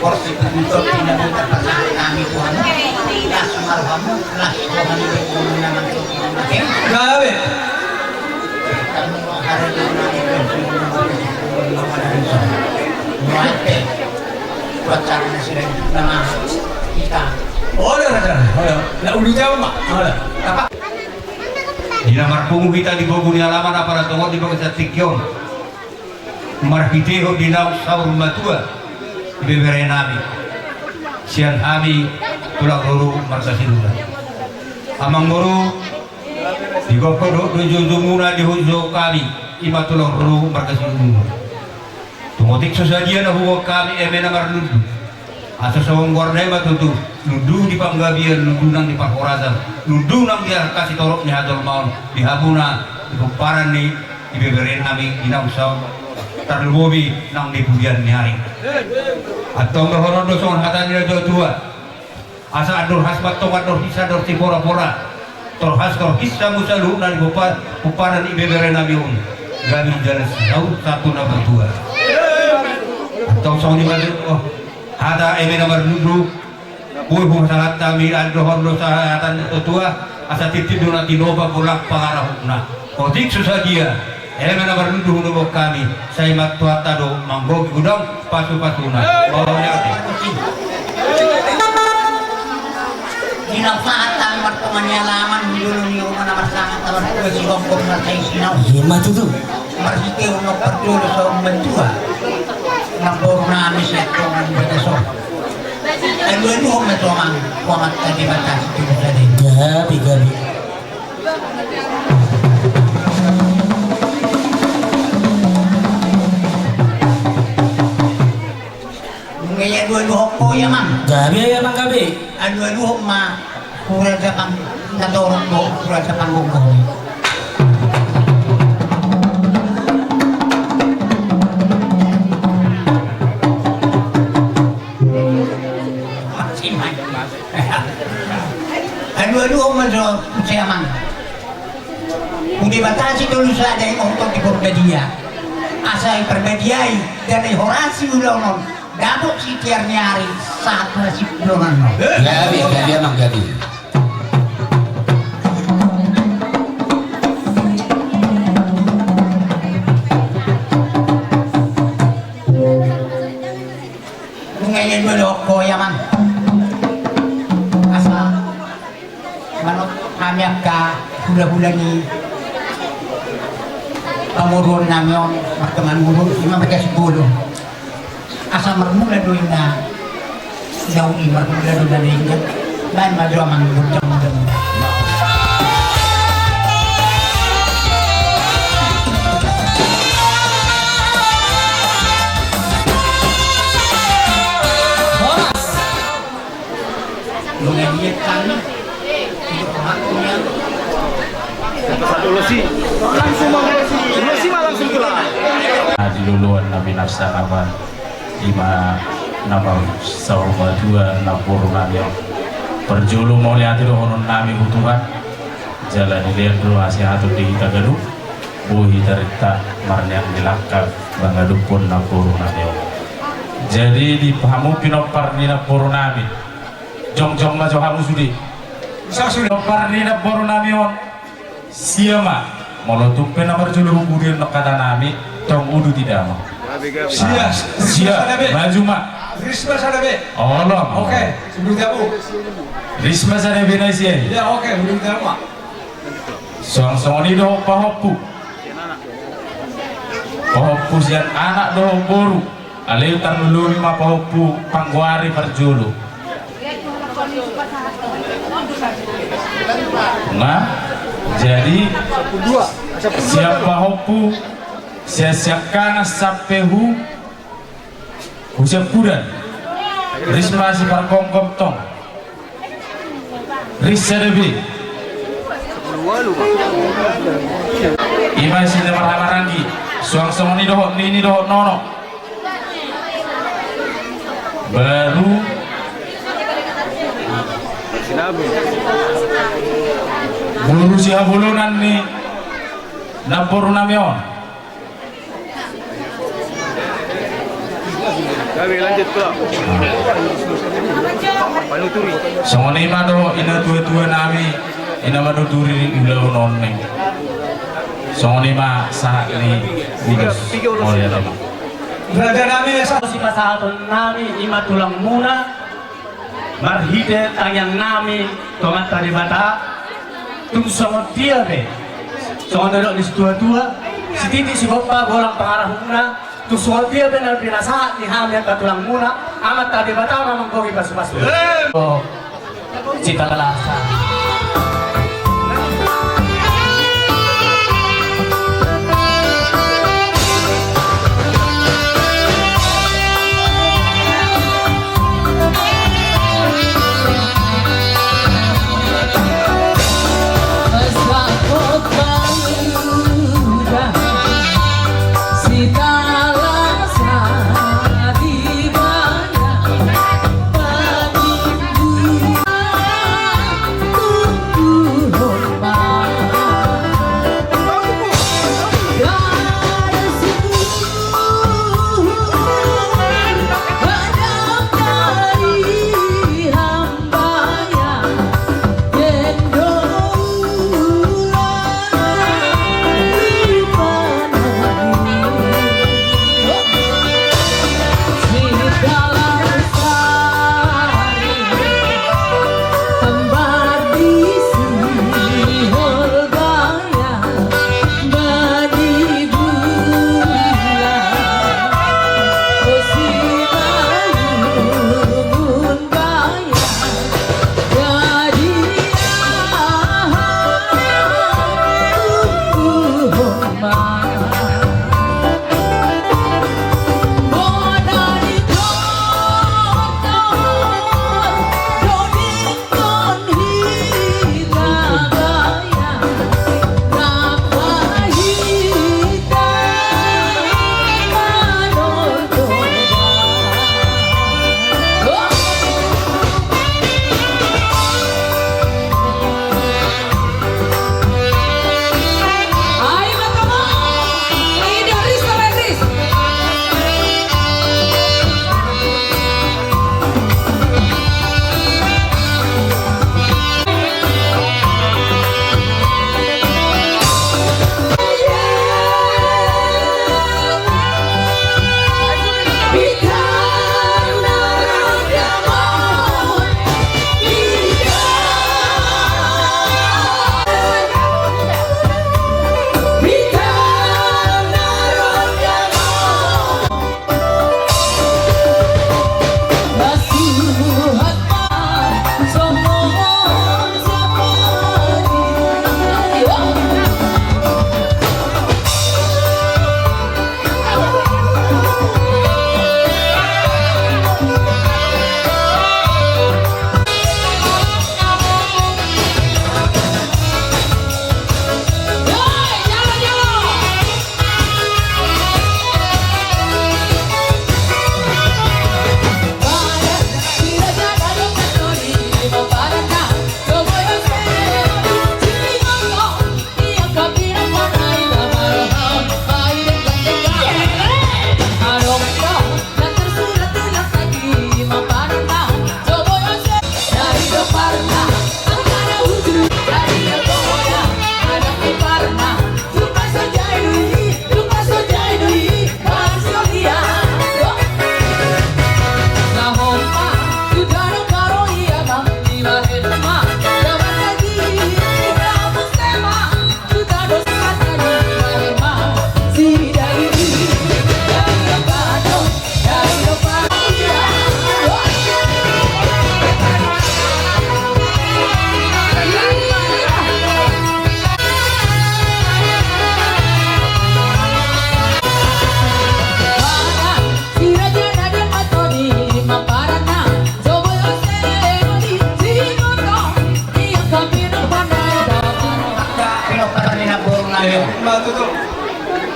Porsi bentuk dinamika pasangan kami Tuhan las marhamu las Tuhan itu nama Tuhan Gawe. kami hari ini wacana sedang nama kita Oleh raja. Oleh. La unita mak. Oleh. Apa? Dina marpungu kita di boguni alaman apa tunggu di boguni satikyon marhiteho dina saur matua di bebere nabi sian abi tulang ruru markasilula amang guru di gokodo dujumuna di hujo kami ima tulang ruru markasilula tumotik sesajian huwa kami emena marnudu asa sawang gornai matutu nudu di panggabian nudu nang di pakorazan nudu nang dia kasih torok ni hadol maun di habuna di kumparan ni di beberin nami ina usau terlubi nang di pujian ni hari atau ngehoror dosong hatani raja tua asa adur hasbat tomat dor hisa dor tipora pora tor has tor hisa musalu nang di kumparan di beberin nami un gami jalan saut satu nama tua atau song di balik oh ada eme nomor nudu buih sangat kami adohon dosa atan tua asa titip duna tinoba pulak pangarahuna kotik susah dia eme nomor nudu nubu kami saya mat tua tado manggo gudang pasu-pasuna bawanya ati Sinau saat tamat pengalaman dulu ni mana masangan tamat bagi bongkong nakai sinau Lima tu. marsike untuk berdua so mentua ngabur nami sekongan beteso ayo itu metomang kuamat tadi batas itu tadi Gabi. ngaya dua hokko ya mang Gabi ya mang gabi. dua hok ma kurang sepang nadorong do kurang sepang bongkong Aduh masuk siamang. Mungkin batasi dulu saja yang untuk diperbedia. Asal perbediai dari horasi ulonon. Dapat si tiar nyari saat nasib ulonon. Gabi emang gabi. Mungkin dulu koyamang. Manut kami akka hula-hula ni pamurun namin magkaman murun lima mereka 10 asa marmula doon na daw ni marmula doon na rin lain madro mang butang doon mengajian kami Lusi malah langsung kelar. Di luluan Nabi Nafsa Aman lima nama sawma dua napur nami perjulu mau lihat itu honon nami utuhan jalan dilihat dulu asihatu di tagadu buhi terita marnian dilakar bangadu pun napur nami jadi dipahamu pinopar ni napur nami jong majo hamu sudi pinopar ni napur nami on siapa molotup nomor julu kemudian kata nami tong udu tidak mau sia maju mak Risma sana be. Allah Oke, sebelum kamu. Risma sana be nasi Ya oke, sebelum kamu. Song-song ini doh pahoppu sian anak doh boru aleu tarnulu lima pahoppu pangguari perjulu nah jadi siapa hopu siapkan sapehu usiap kudan risma si parkongkom tong risadebi ima si marhamaranggi suang ni doh nono baru bulu si habulunan ni nampur namion Gawe lanjut pula. Panuturi. Songone mano ina tua-tua nami ina mano duri ulau noneng. Songone ma saat ni udas oleh nami. Berada kami si pasahaton nami ima tulang muna marhide tayang nami tomat tadi bata tung songot dia be songot duduk di tua-tua si titi si bapa bolang pengarah muna tung songot dia be dan binasa di hamil ke tulang muna amat tadi bata mamang kogi pas-pas oh cita kelasa.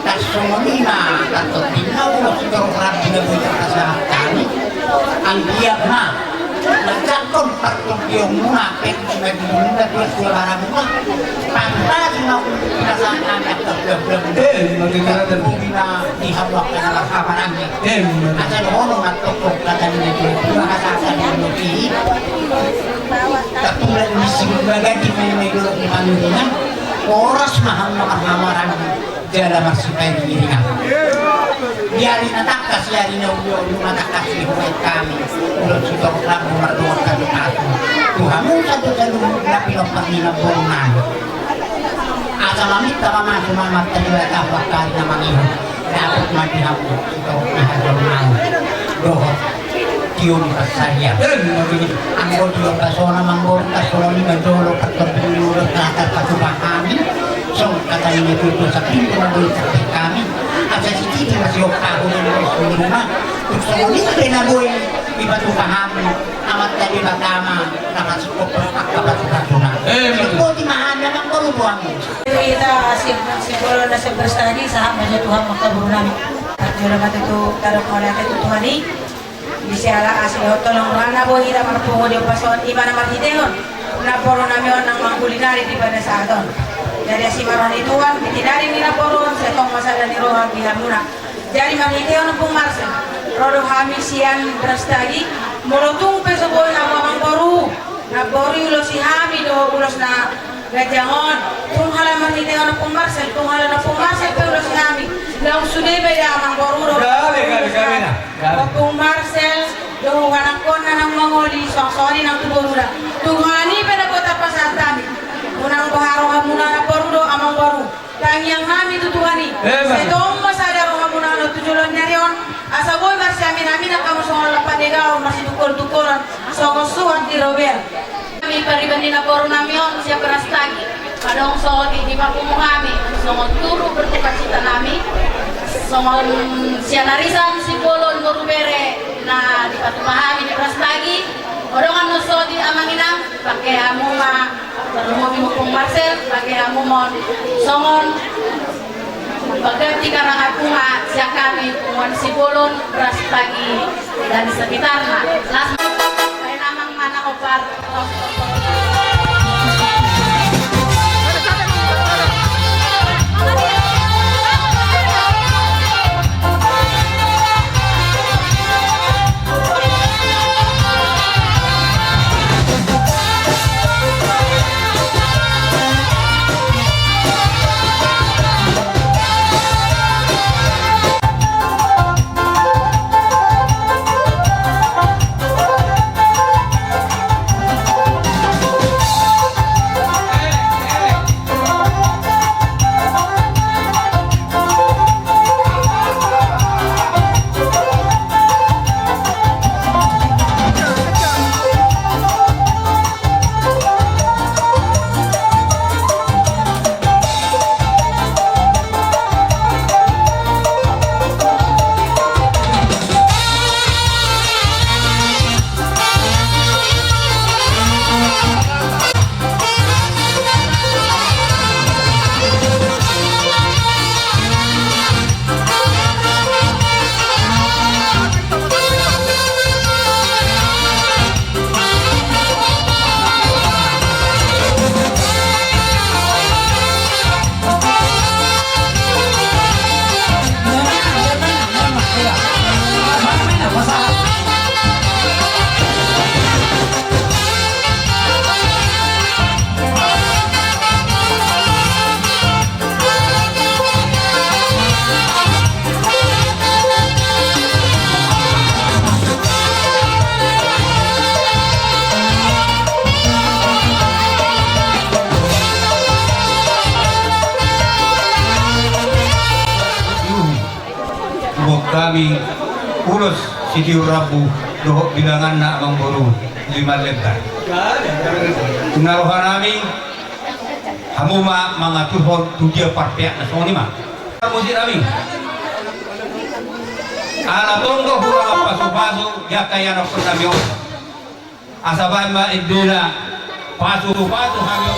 Tasumina atau tinaw siguro rabi na buhay kasahatan ang biyak na nagkakon parkong yung muna pero sa may binundag yung sulara muna pantas na kung pinasaan anak magkakaroon. kung pinahawak ka na kamarang at sa noon matokok ka kanina dito makasasa ng lupi katulad ni Simbaga di may dulog ni Pangilinan oras mahal makahamarang jala marsipay ni Iringa yari natakas yari na ulo lumatakas ni Huwet kami ulot si Doklang umarduwag kami ato Tuhan mo sa doon na pinapangina burunan asa mamit na mama sumamat talaga kapag kahit na mangiho dapat matihap mo ito na hadong nao dohot tiyon pasaya ang bodo yung kasona manggol kasona ni Madolo pagkapinulos na atar kami so katayin ito sa pinto na doon sa kami at sa sititi masiyok ako na nila sa rumah gusto mo nito pinagoy ipatupahamin amat tadi batama nakasukop pagkapatupatuna ito di mahal naman karubuhan mo kita siguro na sa prestasi sa hamba niya Tuhan magkaburo namin at yun naman ito tarong ko natin ito Tuhan bisa ala asli tolong rana bo hira marpungo di pason iba na marhidehon na poro namin ang mga kulinari di pada sa aton jadi si maron ituan bitinari ni na poro sa itong masala ni Rohan Bihamuna jadi marhidehon pong Marcel rodo hamisian prestasi mulutung peso boy na mga boru na bori ulos si Hami do ulos na gajangon kung halaman ni Teo na pong Marcel kung halaman na pong Marcel pero si Hami na usuday ba yung amang boruro Grabe na. pong Marcel yung anak ko na ng mangoli sorry ng tuborura tunghani pa na po tapas sa tami unang baharo muna na boruro amang boru tangyang Hami tutuhani sa itong masada ko muna na tujulon niya riyon asa boy Marcel amin ang kamusong lapadegaw masitukol-tukolan so kusuhan di Robert kami paribandi na poro namin siya prastagi padong so di pa pumuhami so turo bertukar cita nami so siya narisan si Polon Morubere na di pa tumahami di prastagi odongan no so di amanginang pakai amuma terumumi mo pong Marcel pakai amumon songon pagkati karang apunga siya kami kumuan si Polon prastagi dan sekitarnya last kaya namang mana ko par kami ulos si Rabu dohok bilangan na amang boru 5 lembar narohan namin hamuma mga tuhon tudia parpek na soni ma musik kami ala tonggo hura pasu-pasu ya kaya na pernah asabay ma iduna pasu-pasu hamyo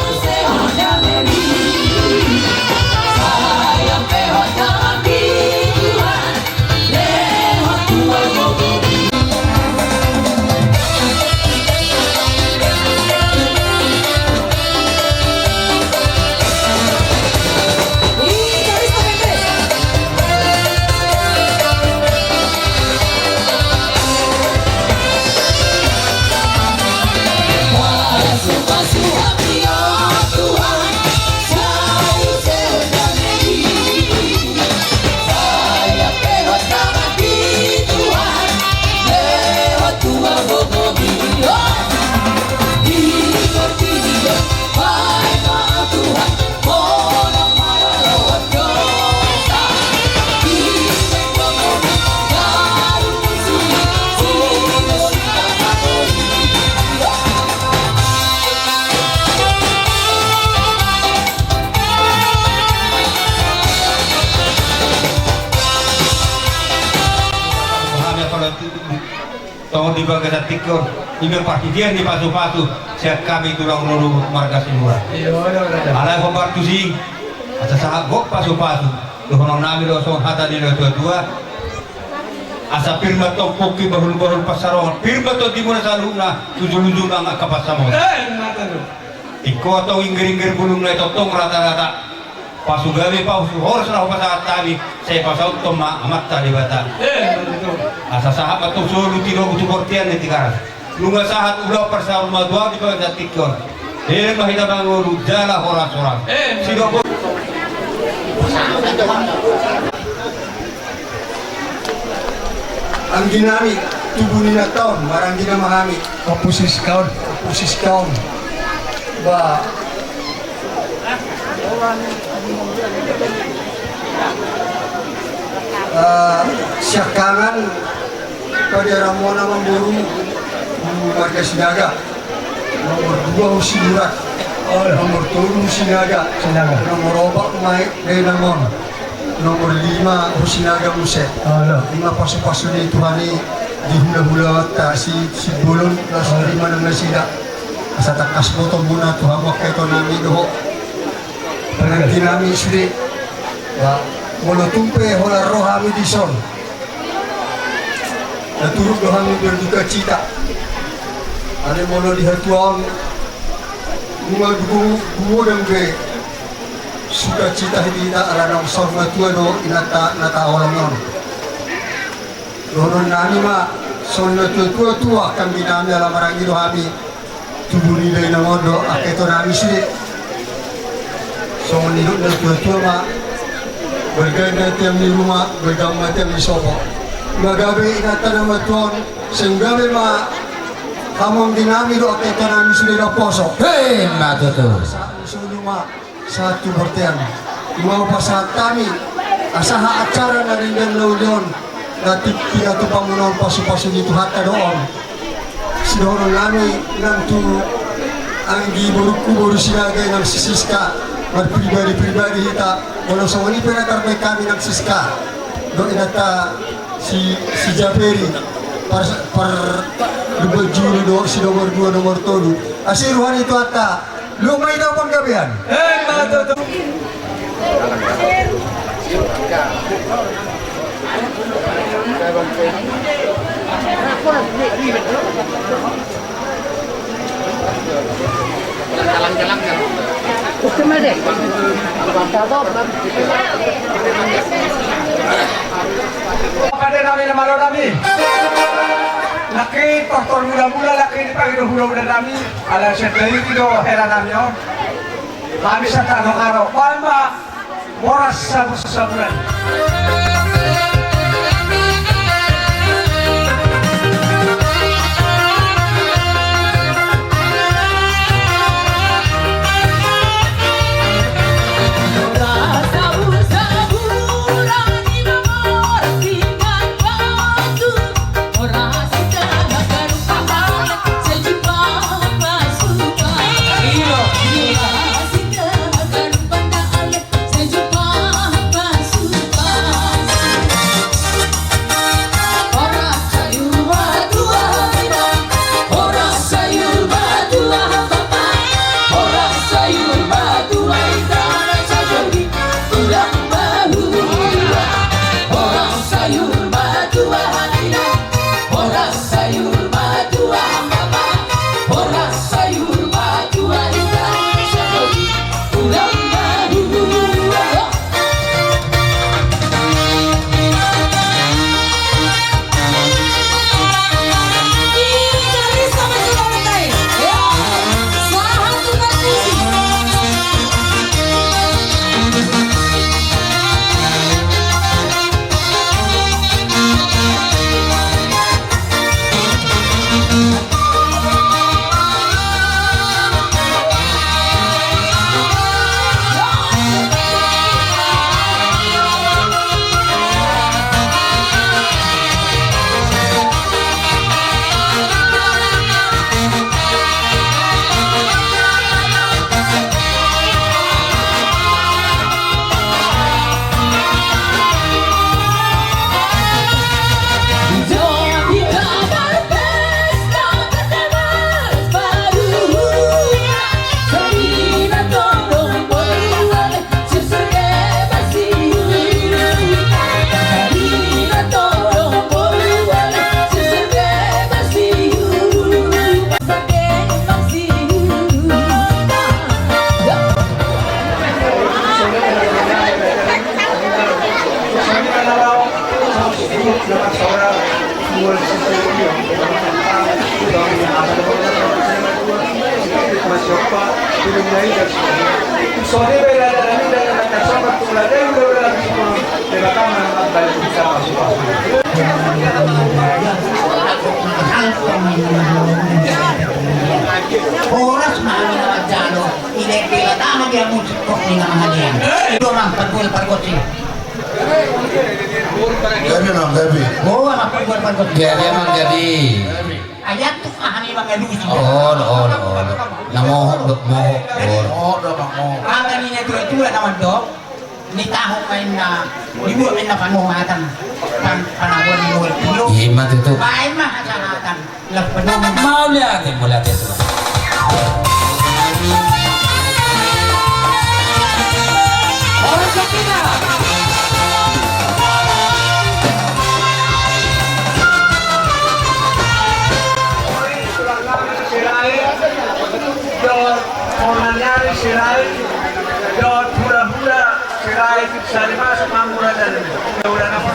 Tong di bagian tikor, ini partidian di pasu-pasu. Siap kami tulang luru marga Sinura. Alai kombar tusi, asa sahak gok pasu-pasu. Dohonong nami dosong hata di dua. Asa firma to poki bahul-bahul pasarongan. Firma to di muna saluna, tujuh-tujuh nang kapasamo. Iko atau inggir-inggir bulung na ito tong rata-rata. Pasugawi pa horas na pasahat kami saya pasaut toma amat tadi bata. Asa sahabat to solo tino butuportian ni tikaran. Lunga sahat ulah persahur madua di bawah tikor. Mahita bangulu jala horas-horas. Sido ang ginamit tubuh nila taon marang ginamahami Kapusis kaon. kapusis taon ba siakangan pada Ramona memburu warga Sinaga nomor 2 Husidurat nomor 3 Husinaga nomor 4 Mai Denamon nomor 5 Husinaga Muset 5 pasu-pasu ni Tuhani di hula-hula ta si bulon nas 5 nang nasida asa takas botong muna Tuhan wakaito nami doho penanti nami suri wa molo tumpe hola rohami dison naturuk dohami berduka cita ane molo dihatuang bunga dugu dan be suka cita hidina alanong sorma tua do inata nata olongon donon nani ma sonna tua kami nami alamarang ido hami tubuni dari nangodo aketo nami sini songon hidup dan tua ma berganda tiap di rumah bergama tiap di sopo magabe inata nama tuan sehingga ma kamong dinami do aketo nami sini do poso Hei, matutu. Suluma satu bertian mau pasal kami asaha acara naringan laudon datik piatu pamunon pasu-pasu itu hatta doon sidono nami nantu anggi boru sinaga ng sisiska berpribadi hita walau sawani pera terbaik kami ng siska do inata si Japeri per double juri do si nomor 2 nomor 3 asiruhan itu hatta lumay daw pang gabihan Pada nami na malo nami. Laki tortor mula-mula laki ni pagino hula-hula nami. Ala siya dari dito hera nami on. Kami sa tanong araw. Palma oras sa bulan. Sorry beda dari dengan kesempatan tulah dari udah lagi sebelum kita balik bisa masuk. Oras mahal na magjalo, inekila tama kaya musik ko ni na mahal yan. Ito mang pagpul-pagkot siya. Gabi na, gabi. Oo, ang pagpul-pagkot siya. Jadi emang jadi. Ayat tuh kahani mga lusi. Oh. Namohok dok mohok. Ang kanina tua-tua naman do, ni taho kayo na, ibu kayo na panguhatan. Panahon ni Noel Pilo. Himat itu. Bahay mahasahatan. Lapanong Mau liatin itu. Orang sakina. Sirai, Don hura-hura, sirai bisa dimasuk mamura dan udah apa?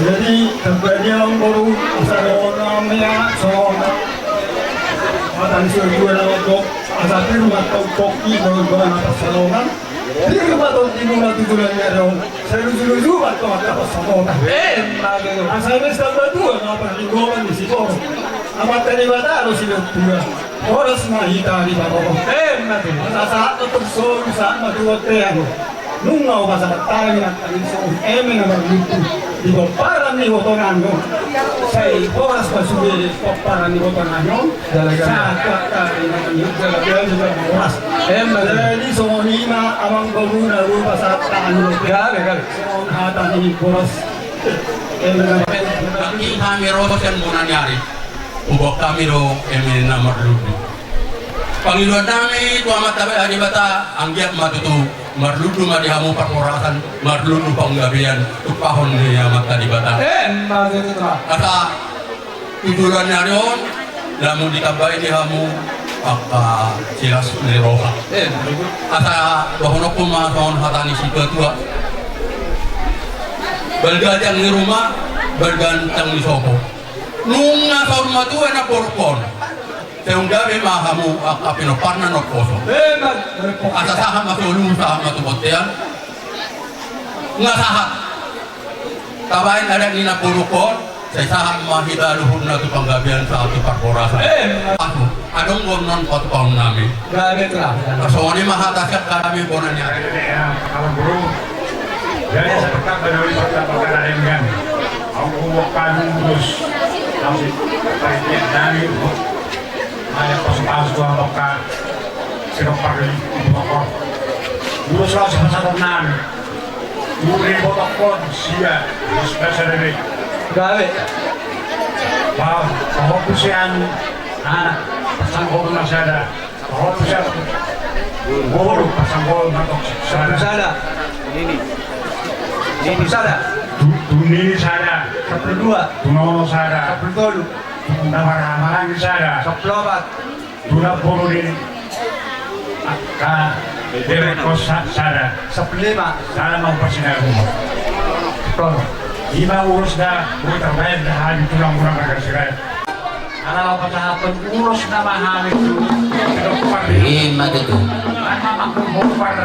Jadi tempatnya orang baru asal orang yang seorang matan sejual untuk asal itu atau koki baru atas salongan. Jadi kalau di mana tu bulan ni ada seru atau atas salongan. Asal ini sampai dua apa lingkungan di situ. Amat tadi mata harus hidup dua. Orang semua hitam di bawah. Asal untuk sol saat mati waktu aku. Nungaw ka sa tayo at alinsong eme na magluto. Di ba parang ni Wotonan yun? Sa oras pa sumili ko parang ni Wotonan yun? Sa kakari naman yun. Dalaga yun sa oras. Dahil so nima amang baguna rupa sa taan yun. So hata ni oras. Kaki kami rosan muna nangyari. Ubok kami ro eme na magluto. Panginoon namin, tuamat tabi adibata, anggiat matutu, marludu madihamu perporasan, marludu panggabian, tupahon niya matadibata. Kata tujuan narion, namun ditabay dihamu, apa silas niroha. Kata bahonok pumasahon hatani si ketua, bergajang di rumah, bergantang di sopo. Nung nasa rumah tu enak porpon. Seung gabi mahamu kapinoparna no koso. Asa saham masulung saham matubotean. Ngasahat. Tabain ada nina purukon. Saya saham mahida luhur na tu panggabian sa atu parporasa. Aku adong gomnon pot pang nami. Gabi lah. Kasoni mahatasak kami bonanya. Kawan guru. Jadi saya pekat berdiri perkara dengan. Aku bukan terus. Kamu baiknya dari ada pas dua loka sinopar di pokok dulu selalu sebesar enam muri pokok sia spesial ini Gabi. wow kalau kusian anak pasang kopi masih ada Roh siya. Bolo pasanggol matok sana. Sana. Nini sana. Tunini sana. Kaperdua. Tunono sana. Kaperdolu. Namaramalang sana. Kaplobat. Tuna bolo din. Ka Derek ko sana. Saplima. Sana magpasinabi mo. Kaplobat. Lima urus na buta bayad na hali tulang murang nagasiray. Alam pa sa hapon, urus na mahali Lima itu.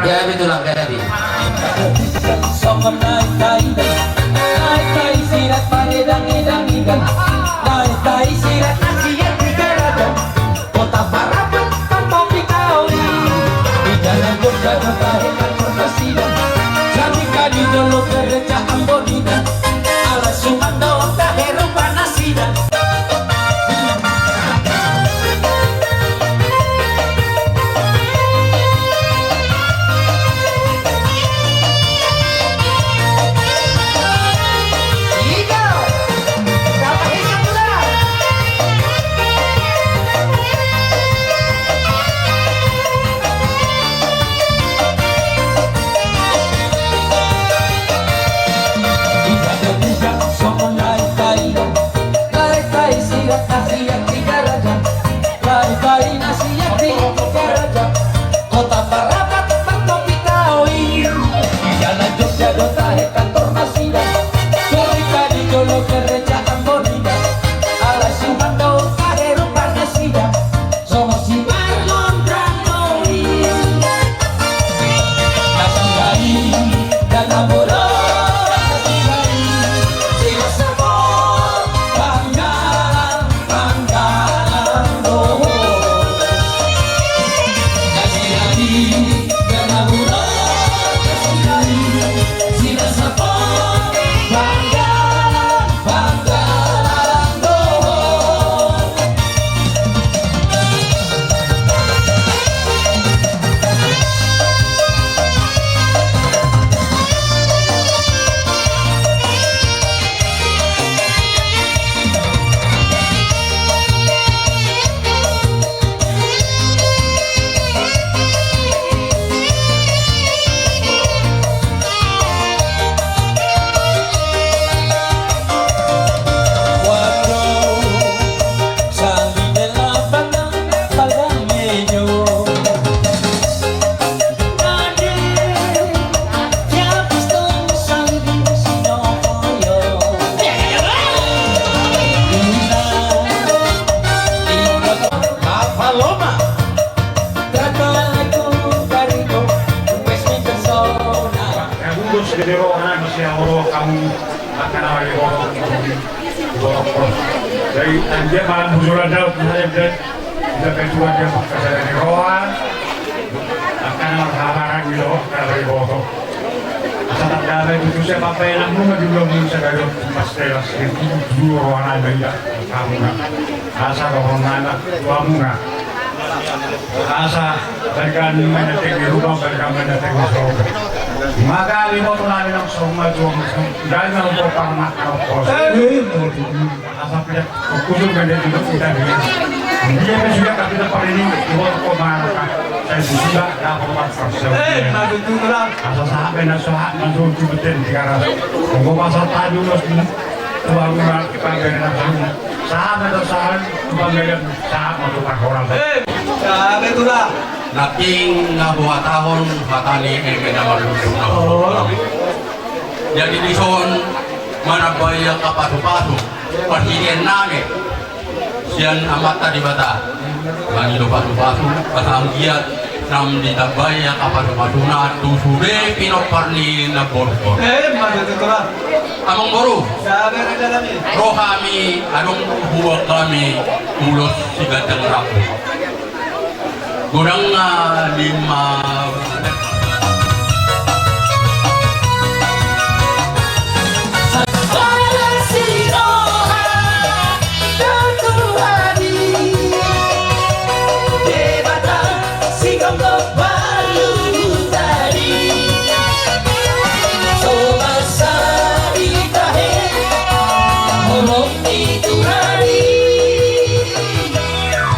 Ya betul lah kayak tadi. Sama naik sirat pada dangi-dangikan, naik sirat nasihat di garajan, kota Parapat tanpa pikauli, di jalan Jogja kota hebat perkasidan, Jamika di Jolo gereja Ambonidan, ala Sumando daerah Panasidan. Kota Parapat tanpa pikauli, jalan Jogja dota kantor Nasidan, Jamika di Jolo gereja Ambonidan, ala Sumando daerah Panasidan, somos si Marlon Brandoi, Nasigai dan Amoro, Nasigai, Sila Sabor, Banggalan, oh. Dari anjir malam bujuran dalam misalnya dan kita kecuali dia bekerja dari rohan akan marharan gitu dari bawah asal tak ada itu siapa apa yang namun di belum bisa dari mas teras itu dulu rohan ada ya kamu nggak asal rohan anak kamu nggak asal berikan mendetek di rumah berikan mendetek di surga maka lima tunai yang semua jual dan yang berparmak kos asal punya khusus mendetek itu kita dia kan juga kami dapat ini jual komar saya sudah dapat persen asal sahabat dan sahabat langsung cubetin 300 mau pasal tadi mesti tuang panggilan nasional sahabat dan sahabat panggilan sahabat untuk orang Sabi ko na. Naking nabuha tahon hatali na malulong na jadi dison manabaya kapatu-patu perhirian namin siyan amat tadi bata mangido patu-patu batang giat nam ditabaya kapatu-patu na tusure pinoparni na borgo Magutin ko na. among boru Sabi rin na namin. roh kami anong buwag kami ulos sigatang rapo kurang 5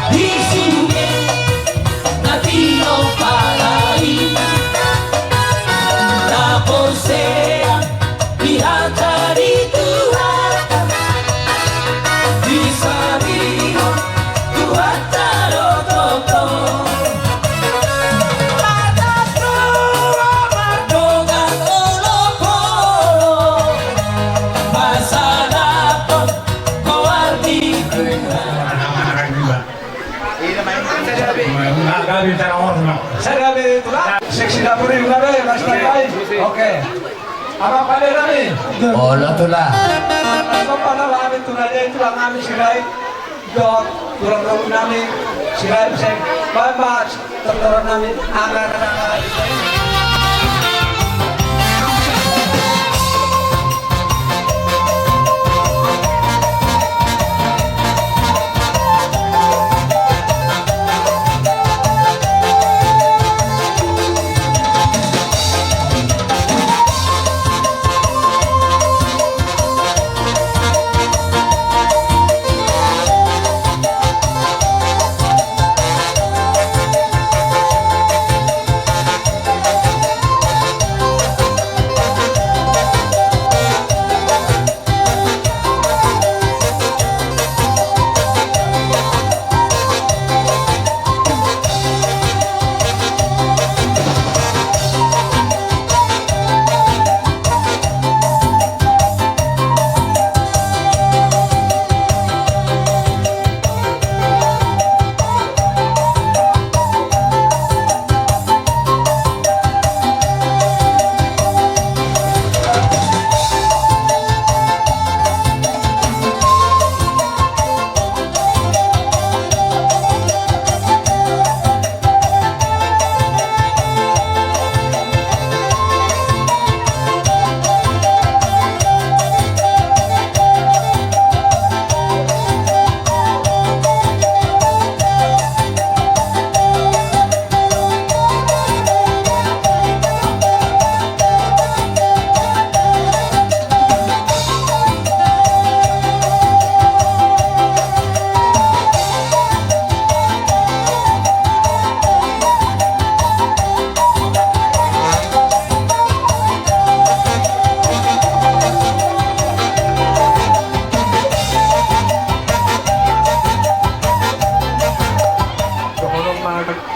Di sungai Saya nabi tulang. Seksi dapur ini nabi, mas nabi. Oke. Apa pada nabi? Olo tulang. Sopan nama kami tunanya tulang kami sirai. Dot tulang kami sirai bisa. Bapak terturun kami anggar.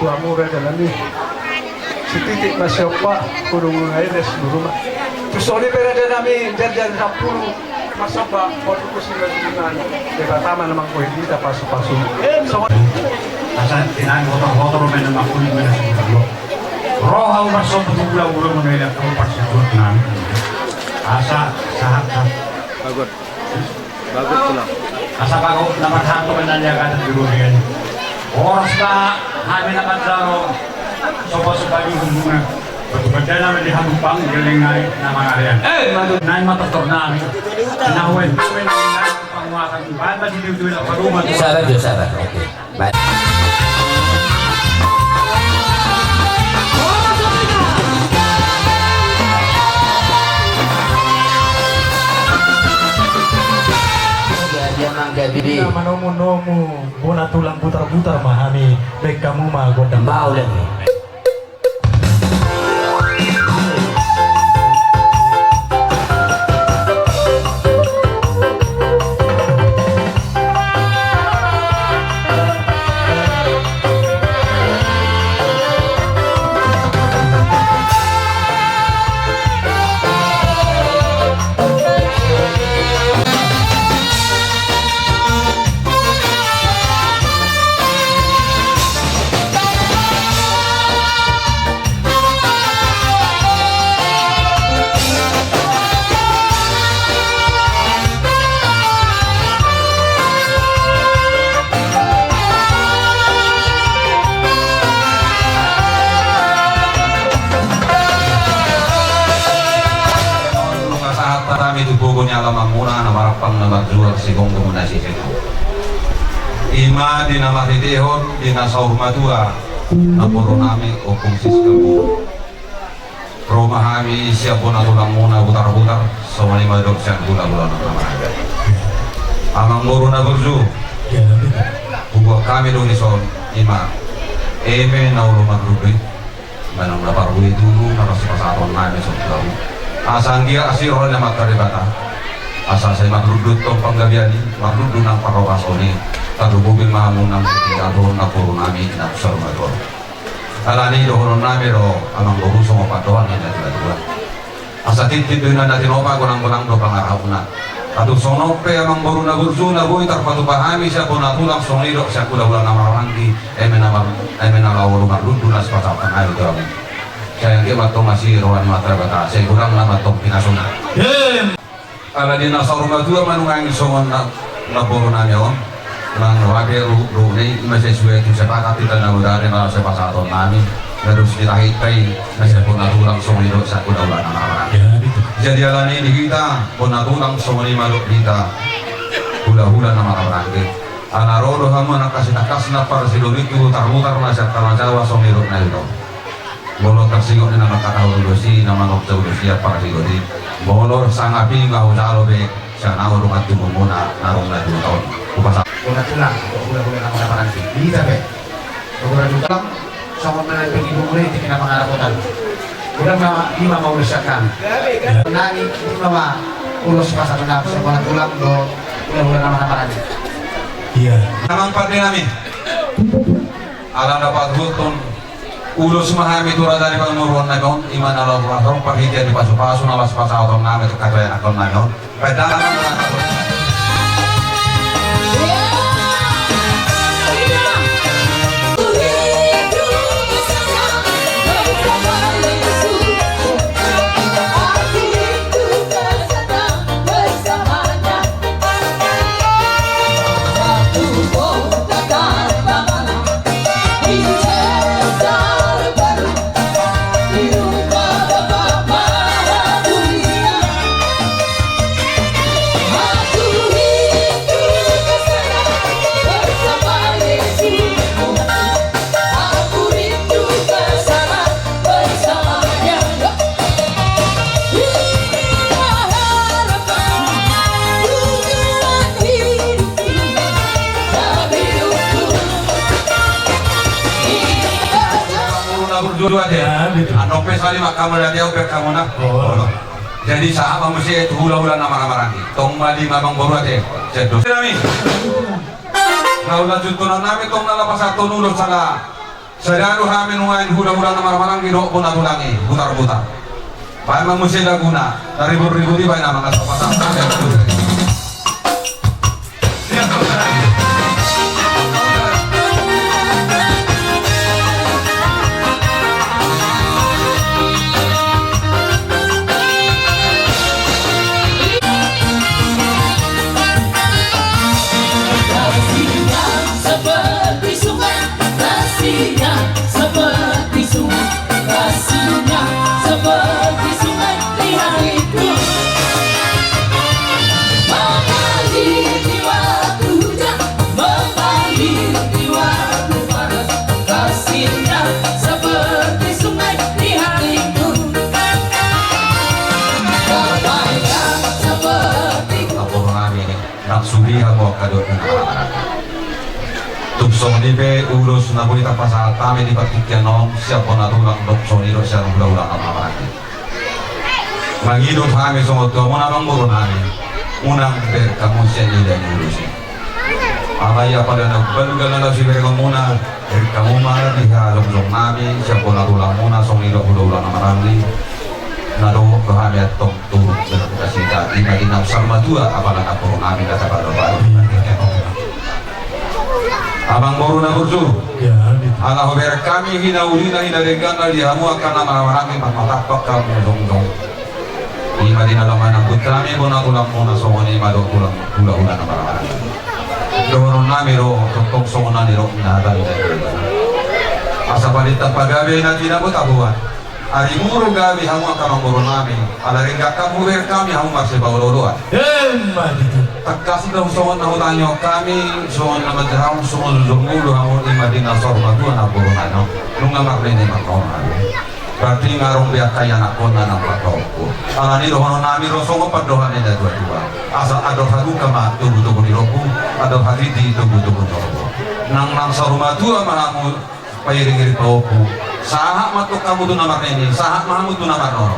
Tua mura dalam ni. Setitik masih apa kurung air dan seluruh. Terus oleh berada kami jalan 10 masa apa waktu kusilah dengan dekat taman memang kau ini tak pasu. Asal tinang motor main nama kulit main sebuah. Roh hau masuk betul-betul mengenai kamu parsibut nan. Asa sahat. Bagus. Bagus tulang. Asa bago naman hanto menanya kata dulu dengan. Oras ka kami nakadaro sopa-sopa yung hubungan. Betul-betul namin dihampang galing na mga ariyan. Nai matator namin. Nahuin. Panguakan. Ba't ba dito ang paruman? Sarat yun, sarat. Okay. Baik. Bila manomu-nomu bona tulang putar-putar mahami baik kamu mah godang bau lagi. Lamang muna na marapang na magjual si Kong Komunasi Sito. Ima di na matitihon, di na sa urmadua, na puro namin o kung siskabu. Romahami siya po na tulang muna butar-butar, sa mali madog siyang gula-gula ng namaranga. Amang muro na gurju, huwag kami doon ison, ima, eme na ulo magrubit, manang naparui dulu, nakasipasaton namin sa tulaw. Asang dia asiro na magkaribata. Asal saya magrudut tong panggabian ni, magrudut ng parokas oni, tadububil mahamon ng pinagado na puro namin na observador. Alani doon namin ro, amang lurusong o patuan ni natin. Asa titid doon na natin opa ko ng bulang do pangaraw na. Atau sonope amang baru na bursu na boy tarpatu pahami siya po natulang sonidok siya kula-kula na marangki emena lawalo marundu nas patapang ayo daw. Saya yang dia matong masih rawan matra bata saya kurang lama matong pinasuna. Ala di nasa rumah dua manungang songon na boro na nyaon. Nang wage ru nei masih suwe tu sepakat kita na udare na sepasaton nami. Terus ditahitai masih po natulang sonidok siya kula-kula na marangki. Jadi alam ini kita ponatulang somoni maluk kita hula-hula nama orang anarodo hamu nakasi nakasna par siluritu tar-mutar masyarakat Jawa somiruk na ito bolo tersingot na nama katahulusi nama noktaulusi par siluri bolo sangapi ngau jalobe sana urungan tumumuna narung na 2 tahun upasa Tulang hula-hula nama orang bisa be tulang somon na ibu mulai tinggal mengarapotan udah lima mau usahakan nani lima ulus pasar rendah sekolah tulang do udah nama-nama lagi iya namang pada nami alam dapat hutun ulus mahami turah dari penguruan nagon iman Allah rahom perhitian di pasu-pasu nawas pasal atau nama itu kata yang akan nagon pedang dua dia, anope sali makam dia udah kamu nak. Jadi sahabat mesti itu hula-hula nama-nama lagi. Tong mali mamang baru aja. Jadi kami. Kau lanjut tunan kami tong nala pasatu nurut salah. Sadaru kami nuain hula-hula nama-nama lagi dok pun ulangi putar-putar. Memang mesti ada guna. Dari ribu-ribu di bayi nama nggak pasang. Sonibe urus nabulita pasal kami di patikian nom siapa natulang dok soniro siapa ulang apa lagi. Mangido kami semua tu munang burun kami munang ber kamu sendiri dan urusi. Apa ya pada nak bergalan si ber kamu munang kamu mana di halong nami siapa natulang munang soniro ulang apa lagi. Nado kehadiran tok turut berkasih tadi bagi nafsar madua apalah aku kami kata baru baru. Abang baru na bursu, ala hober kami hina ulina hina denggan ali hamu akan nama marami matapak kamu dong. Di madina lama nak kami bona tulang mona somoni madok tulang ulah nama marami. Doron nami ro tong somona ni ro nada ni. Asa balita pagabe na tidak butabuan. Ari muru gabi hamu akan baru nami. Ala ringga kamu ber kami hamu masih bawolodoan. Takas daw somon na utanyo kami somon na madrahong somon lumulo ang imadina sorma doon na puro na no nung namakli ni makaw na berarti ngarong biyak kaya na ko na ng makaw ko ni rohono nami rosongo padohan nila dua-dua asal ado hagu kama tugu-tugu ni roku ado hagiti tugu-tugu ni roku nang sorma doon mahamu payiring-iring paupo sahak matuk kamu doon namak ini sahak mahamu doon namak no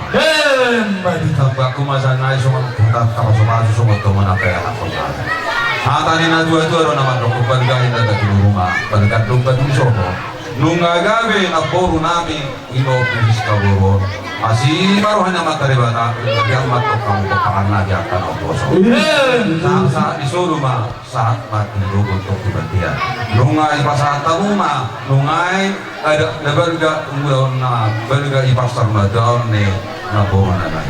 aku masa naik semua kita kapal semua tu mana kaya aku mana. Tadi na dua nama dok pergain ada di rumah pergat dompet semua. Nunga gawe na boru nami ino pulis kaboro. Masih maruhanya materi bata, yang matok kamu kepangan aja akan oposo. Saat disuruh mah saat mati lu untuk kebatian. Lungai pasal tamu mah, lungai ada berga unggulan na berga ipasar madon ne nabuhan na.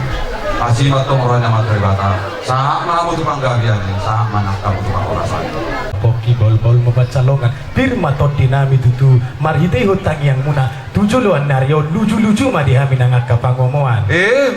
Masih matok orangnya materi bata. Saat mana mau tukang gabian, saat mana kamu tukang orasan. Poki bol-bol membaca longan Birma tot dinami tutu marhite hutang yang muna tujuh luan nario lucu-lucu madi hami nangaka pangomoan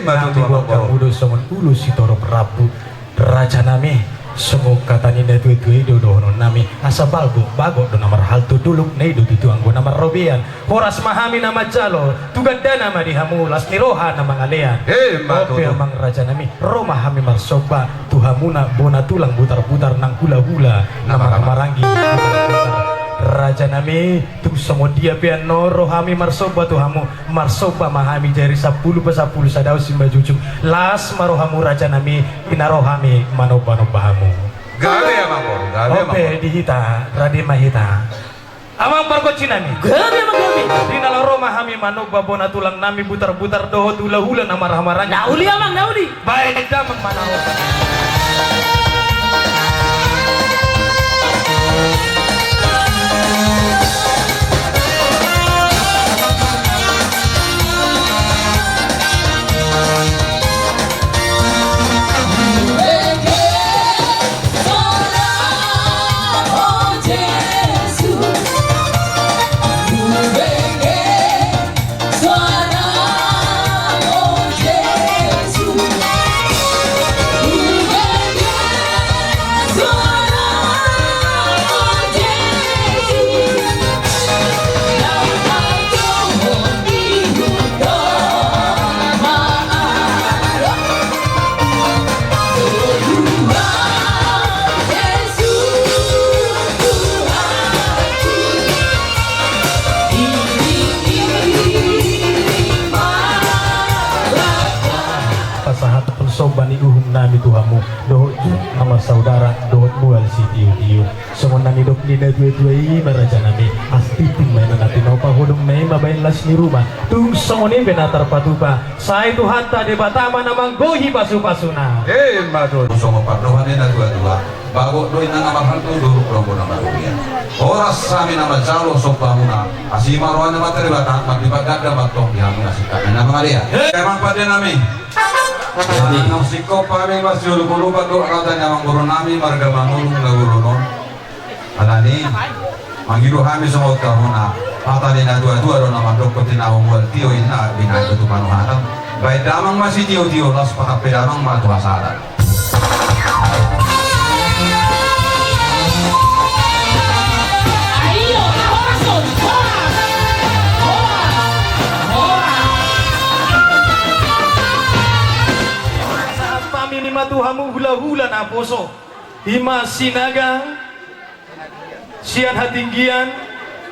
matu buat kamudo songon ulu sitoro prabu raja nami semua katanya netwe-twe dodo nami asa bago do namar haltu duluk neido itu anggo namar robian horas mahami nama jalo tuganda nama dihamu las niroha nama ngalean ope amang raja nami roma hami marsoba tuhamuna bona tulang butar-butar nang hula-hula nama marangi raja nami tu semua dia pian noro hami marsoba tuhamu marsoba mahami jari 10 sadau simba jujung las marohamu raja nami pinarohami manoba-nobahamu gawe amang bor gawe ope dihita radi mahita amang barko cinami gawe amang gawe dinala roma hami manoba bona tulang nami butar-butar doho hula-hula nama rahmaranya nauli amang nauli baik damang manawa sobani uhum nami tuhamu dohot nama saudara dohot bual si tiu semua nani dok nina dua-dua maraja nami astitin mainan nati nopa hodong nai mabain las ni rumah tung songoni benatar patupa saya itu hatta de batama namang gohi pasu-pasuna matu songo pardohane na dua-dua bago doi na nama hantu dulu rombo nama rupiah horas sami nama jalo sopamuna asima rohana materi bata makibat gada matok yang ngasihkan nama ngalia emang pada nami nang siko paming mas yulu bago katanya mang guru nami marga mangulung na guru non alani mangidu hami semua kahuna patani na dua-dua do nama dok tinaw mo tio ina binay tu panuharam bay damang masih tio las patapedamang matu asaran tuhamu hula-hula na poso hima sinaga sian hatinggian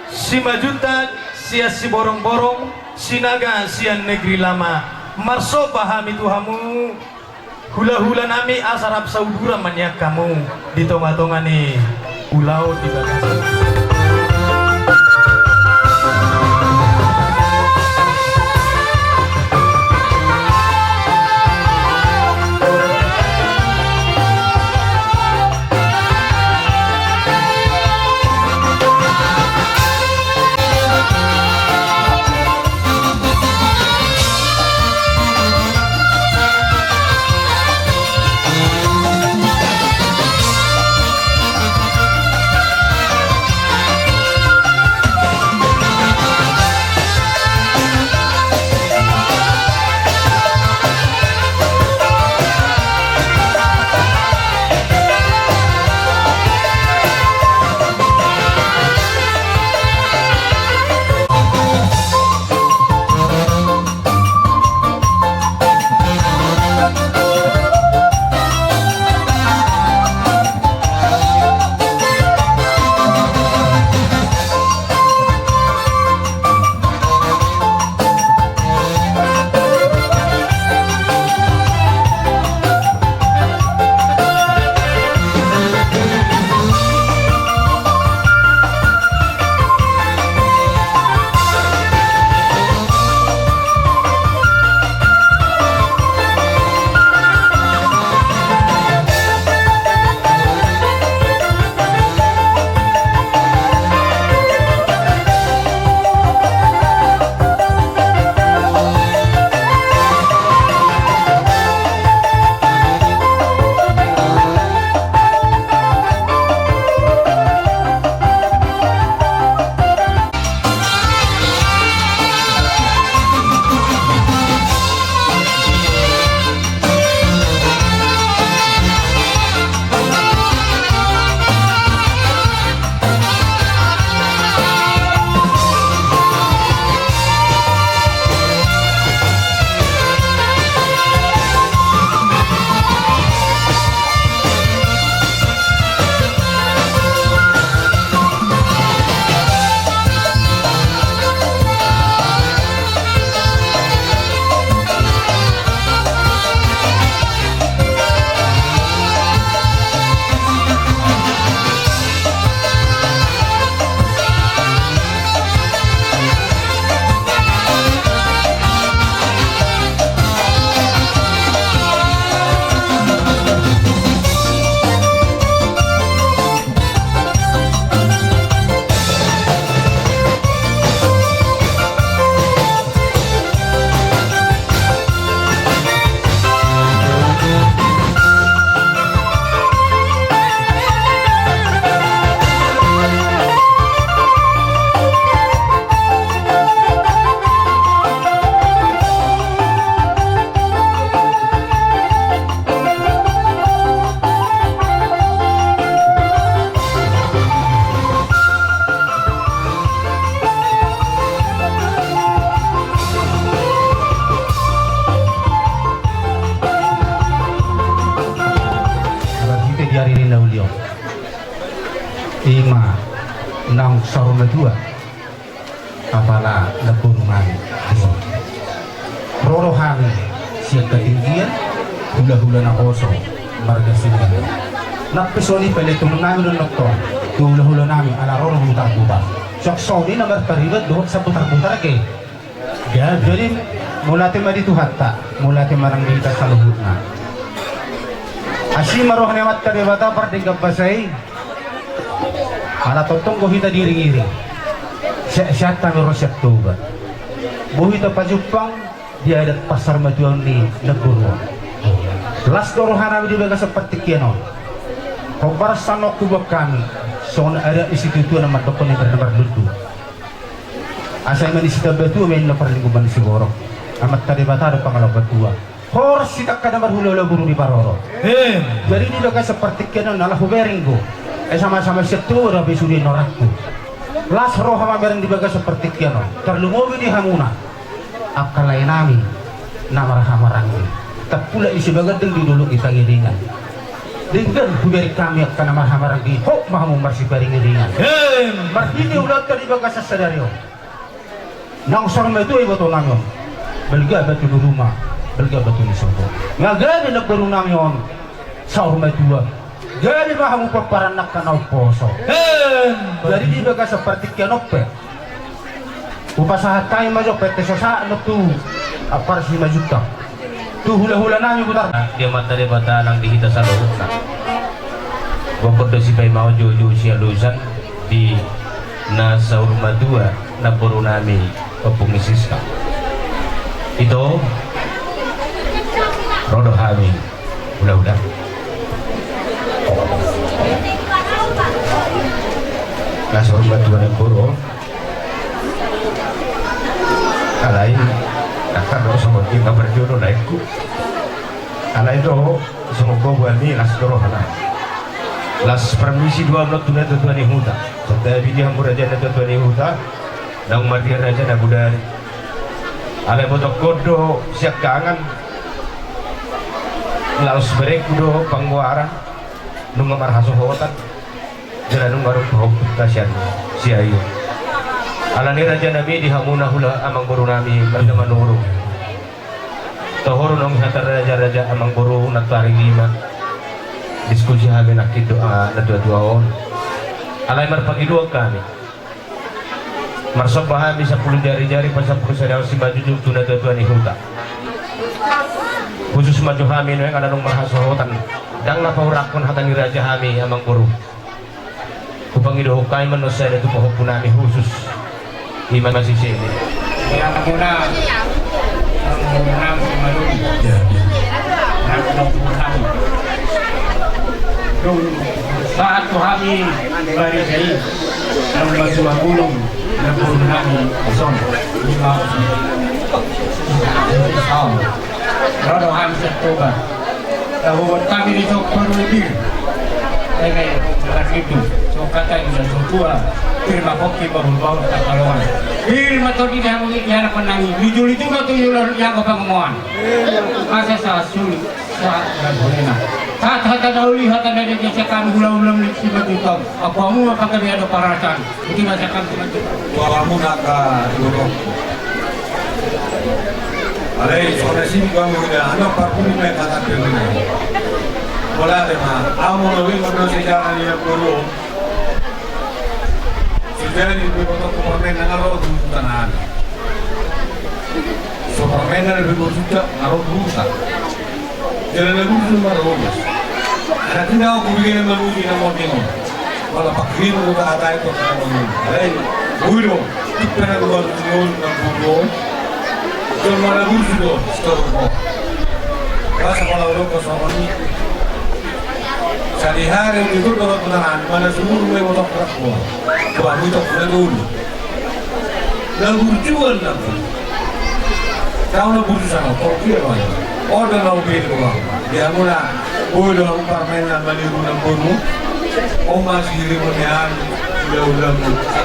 si majuntak sia si borong-borong sinaga sian negeri lama marso pahami tuhamu hula-hula nami asarap saudura manyak kamu di tonga-tonga nih pulau di batas ima nang saruna dua apala leburungan rorohan siap ketinggian hula-hula na oso marga sila nak pesoni pele tunong namin ng doktor hula-hula namin ala roro buta-buta sok-soni na markaribat doon sa putar-putar ke jadi mulati madito hatta mulati marang dita sa luhut na asi maroh nemat kadebata parding kapasay ala totong gohita diring-iring siya kami rosyat tuba buhita pajupang dia ada pasar majuan di negara las dorohan kami dibaga seperti kiano kobar sanok kubak kami soalnya ada institusi nama dokon yang bernama lutu asal manisita betu main lapar lingkungan si borok amat tadi bata ada pangalaw betua hor sitak kadang berhula-hula burung di paroro jadi dibaga seperti kiano nalah hubering go sama-sama setu udah besudi norakku las roh sama bareng dibaga seperti kiano terlungowi di hamuna akalai nami namarah-maranggi tak pula isi bagadeng di dulu kita ngiringan dengan huberi kami akan namarah-maranggi hok mahamu marsi bari ngiringan marhini ulat tadi baga sasadario nang sorma itu ibu to nangon belga batu di rumah belga batu di sobo ngagani nak baru nangon sorma dua jadi mahamu peparan nak kanau poso jadi dibaga seperti kianope upasahat tayo majo pete sosa no tu apar si majuta tu hula-hula nami putar dia mata dia bata lang di kita sa loob na bukod do si Bay Mao Jojo siya lusan di nasa rumah dua na puro nami kapungisis ka ito rodo hami hula-hula nasa rumah dua na puro alain akan do sama kita berjodoh naikku alain do sama buat ni las dorohana las permisi 2 menit tuan ni huta sampai video hambur aja tuan ni huta nang mati raja na budari alain botok kodo siap kangen laus berek do pangwaran nung marhaso hotan jalan nung baru pohon kasihan siayu alani raja nabi di hamuna hula amang buru nami berdama nuru tohoro nong hantar raja amang buru natari 5 diskusi kami nak doa na dua on alai marpagi dua kami marsok bahami 10 jari-jari pas 10 sadar si baju tuna dua ni huta khusus maju kami yang ada nong marhasohotan dang na paurakon hatani raja kami amang buru kupangi do kai manusia itu pohon punami khusus Iman masih sini. Yang muna, malun. Saat kami bari saya, dalam basuh gunung, dalam kami kosong. Rodo kami setoba. Tahu kami di Jogja lebih. Saya jelas itu. So kata ini so tua. Firma koki baru-baru tak kaluan. Firma tu tidak mungkin yang menangi. Jujur itu kan tu yang kau pengemuan. Masa saya sulit, saya dan boleh nak. Saat dahulu hata dari gesekan ulang-ulang di sini itu. Apa mu apa kami ada parasan? Itu masa kami tu. Kamu nak dulu. Alai soalnya sini kamu dah anak parfum yang kata begini. Boleh deh mah. Kamu lebih menurut sejarah yang dulu. Jadi beberapa Superman ngaruh di tanah. Superman lebih bersuka ngaruh rusak. Jadi lebih cuma rumus. Nanti dah aku begini meluji nama dia. Kalau pakai itu tak ada itu tak ada. Hei, buiro, kita nak buat jual nak buiro. Jual mana buiro, store. Pas kalau orang kosong ni. Sehari-hari itu kalau penahan mana semua mulai motor kerakua, baru itu mulai dulu. Dan berjual nanti. Kau nak berjual sana, kau kira mana? Orang nak beli dua. Dia mula, boleh orang permainan beli rumah baru. Oma sendiri punya ulang.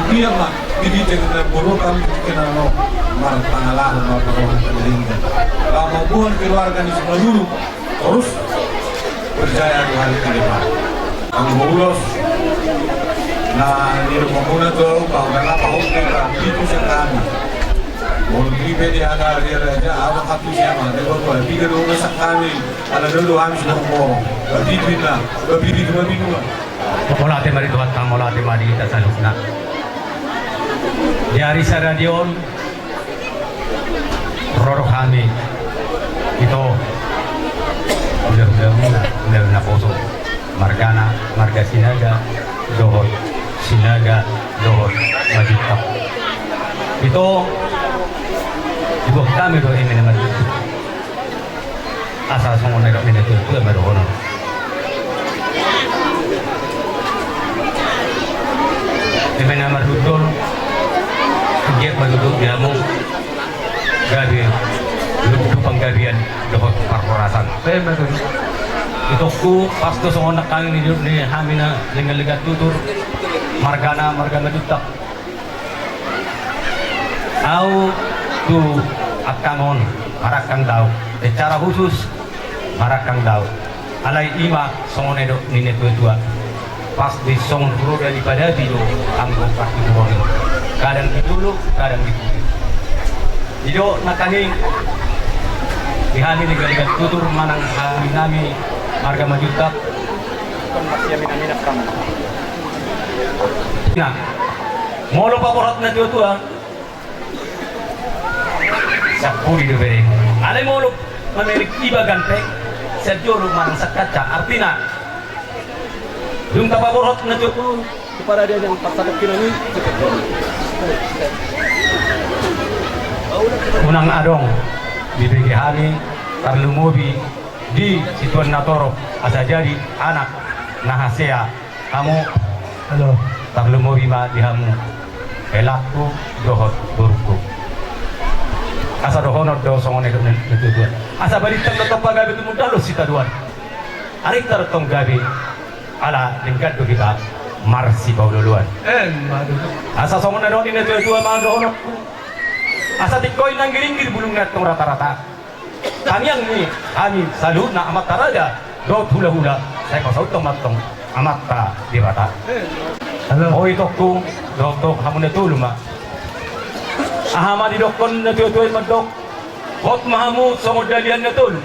Dia mah, ini dengan baru kami kenal no, marah pengalaman marah pengalaman. Kalau mau buat keluarga di sebelah dulu, terus percaya 2 hari ke depan kamu bolos na nilipomuna to paugana pahukin ka dito sa kami. Muli pwede aga rin awak katu siya mga dito ko bigan ulo sa kami ala dulu kami sa ko berdiri na berdiri dua minggu. Mola te mari tuhat ka mola te mari kita salukna. Di hari sa radio roro kami itu udah na foto marga sinaga dohot sinaga dohot majita itu ibu kami do ini naman asal semua negara ini itu baru honor ini nama dudul kegiat berduduk diamu gabi lupa penggabian dohot korporasi itu ku pas tu semua nak kali ni hamina lengan tutur marga majutak au tu akamon marakang daw secara khusus marakang daw alai ima semua nedo nini tua pas di song dulu daripada tido anggo pasti boleh kadang dulu kadang gitu hidup nakani dihami lengan tutur manang haminami marga majutak masih mina kamu. Nah, molo paporat na tua sa puri de bere. Ale molo mamerik iba gante sa joro manang sa kaca artina. Yung paporat na tua kepada dia yang pasakat kinani unang adong bibigi hani tarlumubi di situan natoro asa jadi anak nahasea kamu halo tarlumo bima dihamu elaku dohot burku asa dohonot do songone itu asa balik tetap gabi tu mudah lo sita duan ari tartong gabi ala lingkat do kita marsi baululuan asa songone do ini itu mang dohonot asa tikoy nang giringir bulung natong rata-rata kami yang ini kami salut na amat taraja do hula saya kau sautong matong amat ta di bata oh itu ku doktor kamu netu luma ahama di dokon netu madok hot mahamu songo dalian netul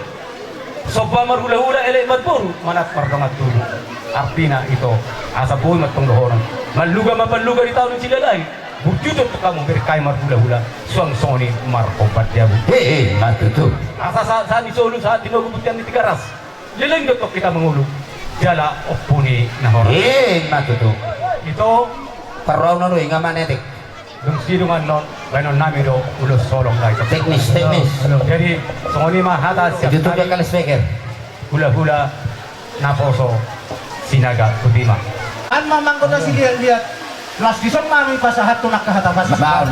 sopa marhula elek matpur manat pardongat tulu artina itu asa boy matong dohoran maluga mapaluga di tahun cilalay Bujudot kamu berkai marhula suang soni markobat dia bu. Matutu. Asa saat di Solo saat di Nogubutian di Tigaras. Leleng dotok kita mengulu. Jala opuni nahor. Matutu. Itu Parono no inga manetik. Dung sidungan non banon nami do ulos solong dai. Teknis. Jadi soni mah hata siap. Itu dia kali speaker. Hula naposo sinaga kutima. An mamang kota si lihat. Las disong mami pasahat tunak kahatapan.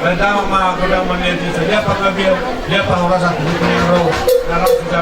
Bentang mga kudang maniti sa dia pagkabil, dia pangurasa kulit ng ro, narang sa